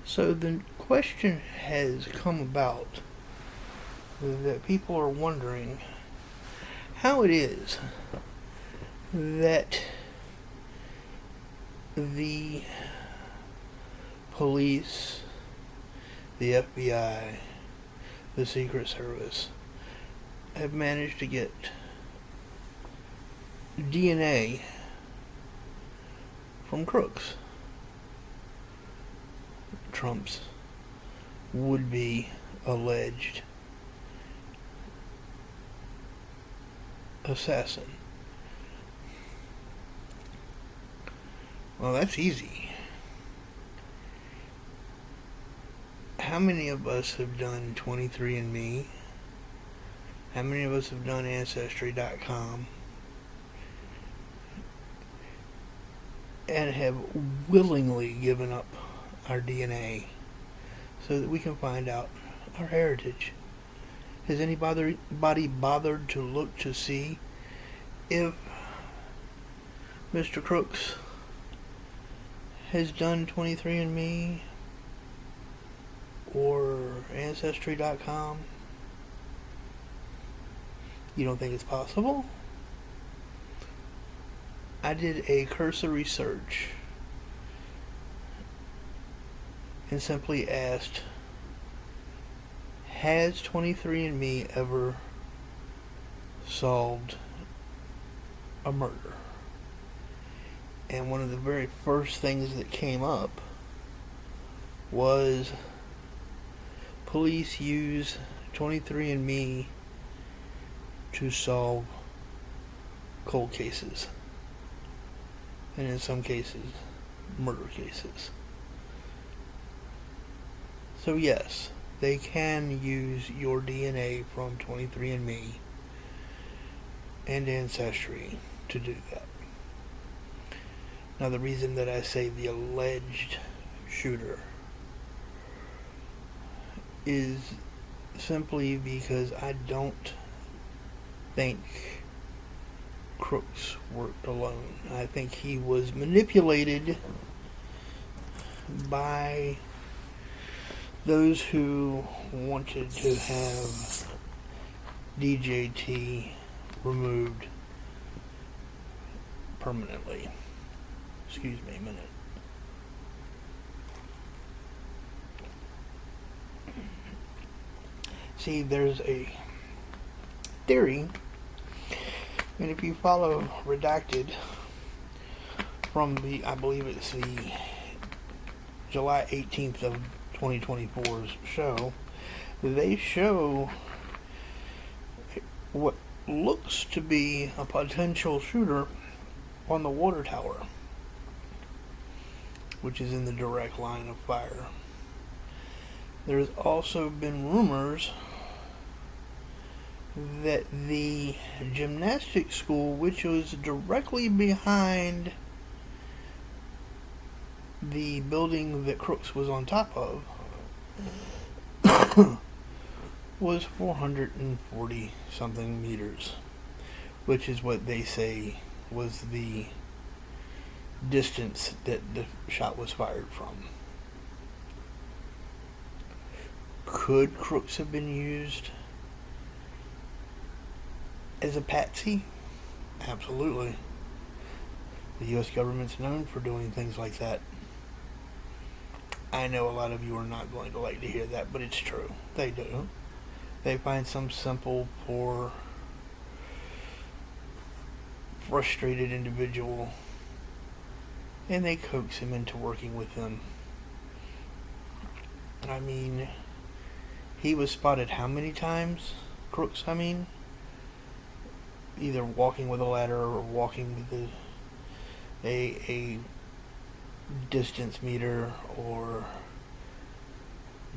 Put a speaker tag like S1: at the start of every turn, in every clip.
S1: So the question has come about that people are wondering how it is that the police, the FBI, the Secret Service have managed to get DNA from Crooks, Trump's would-be alleged assassin. Well, that's easy. How many of us have done 23andMe? How many of us have done Ancestry.com? And have willingly given up our DNA so that we can find out our heritage? Has anybody bothered to look to see if Mr. Crooks has done 23andMe or Ancestry.com? You don't think it's possible? I did a cursory search and simply asked, has 23andMe ever solved a murder? And one of the very first things that came up was police use 23andMe to solve cold cases, and in some cases, murder cases. So yes, they can use your DNA from 23andMe and Ancestry to do that. Now, the reason that I say the alleged shooter is simply because I don't think Crooks worked alone. I think he was manipulated by those who wanted to have DJT removed permanently. Excuse me a minute. See, there's a theory, and if you follow Redacted from I believe it's the July 18th of 2024's show, they show what looks to be a potential shooter on the water tower, which is in the direct line of fire. There's also been rumors that the gymnastics school, which was directly behind the building that Crooks was on top of, was 440 something meters, which is what they say was the distance that the shot was fired from. Could Crooks have been used as a patsy? Absolutely. The U.S. government's known for doing things like that. I know a lot of you are not going to like to hear that, but it's true. They do. They find some simple, poor, frustrated individual, and they coax him into working with them. I mean, he was spotted how many times? Crooks, I mean? Either walking with a ladder or walking with a distance meter, or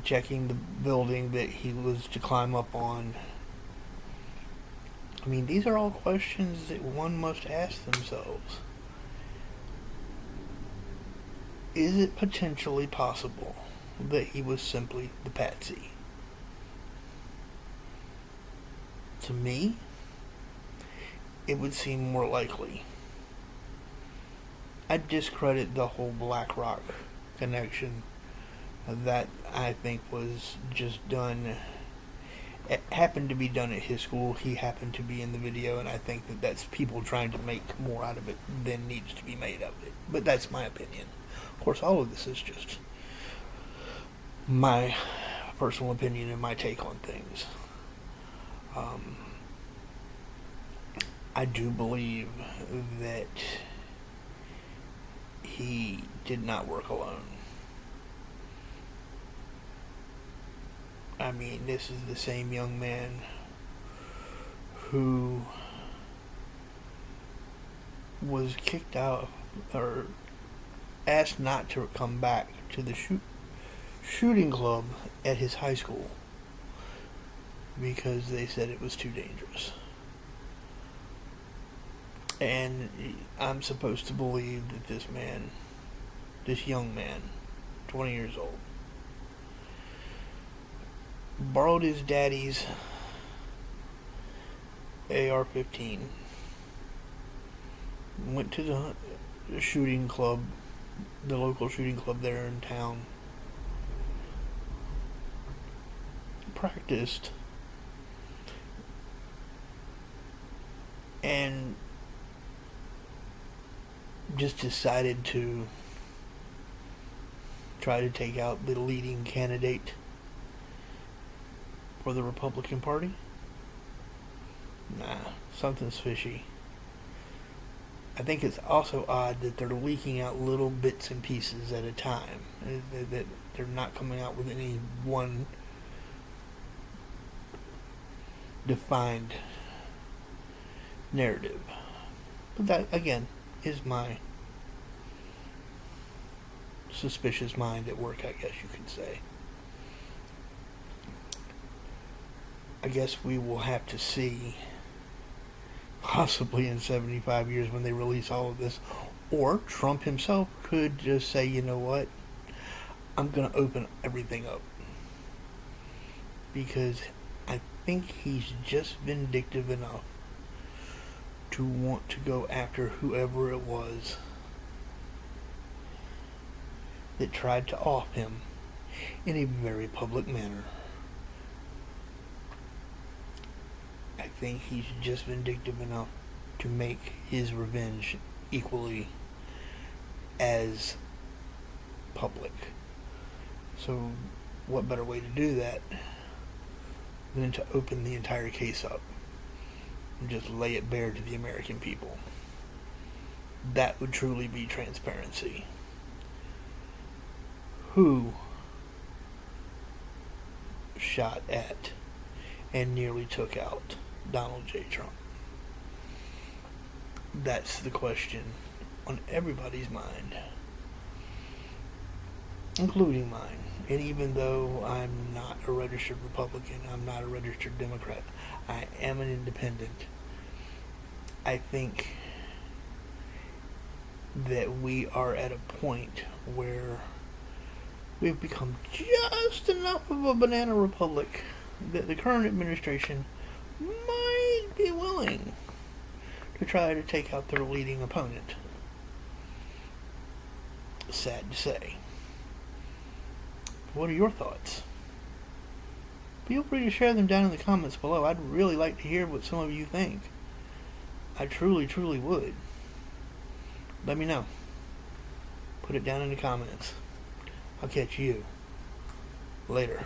S1: checking the building that he was to climb up on. I mean, these are all questions that one must ask themselves. Is it potentially possible that he was simply the patsy? To me, it would seem more likely. I discredit the whole BlackRock connection. that I think was just done. It happened to be done at his school. He happened to be in the video, and I think that that's people trying to make more out of it than needs to be made of it. But that's my opinion. Of course, all of this is just my personal opinion and my take on things. I do believe that he did not work alone. I mean, this is the same young man who was kicked out or asked not to come back to the shooting club at his high school because they said it was too dangerous. And I'm supposed to believe that this young man, 20 years old, borrowed his daddy's AR-15, went to the shooting club, the local shooting club there in town, practiced, and just decided to try to take out the leading candidate for the Republican Party. Nah, something's fishy. I think it's also odd that they're leaking out little bits and pieces at a time. That they're not coming out with any one defined narrative. But that, again, is my suspicious mind at work, I guess you could say. I guess we will have to see, possibly in 75 years when they release all of this, or Trump himself could just say, you know what, I'm going to open everything up. Because I think he's just vindictive enough to want to go after whoever it was that tried to off him in a very public manner. I think he's just vindictive enough to make his revenge equally as public. So what better way to do that than to open the entire case up and just lay it bare to the American people? That would truly be transparency. Who shot at and nearly took out Donald J. Trump? That's the question on everybody's mind, including mine. And even though I'm not a registered Republican, I'm not a registered Democrat, I am an independent, I think that we are at a point where we've become just enough of a banana republic that the current administration might be willing to try to take out their leading opponent. Sad to say. What are your thoughts? Feel free to share them down in the comments below. I'd really like to hear what some of you think. I truly, truly would. Let me know. Put it down in the comments. I'll catch you later.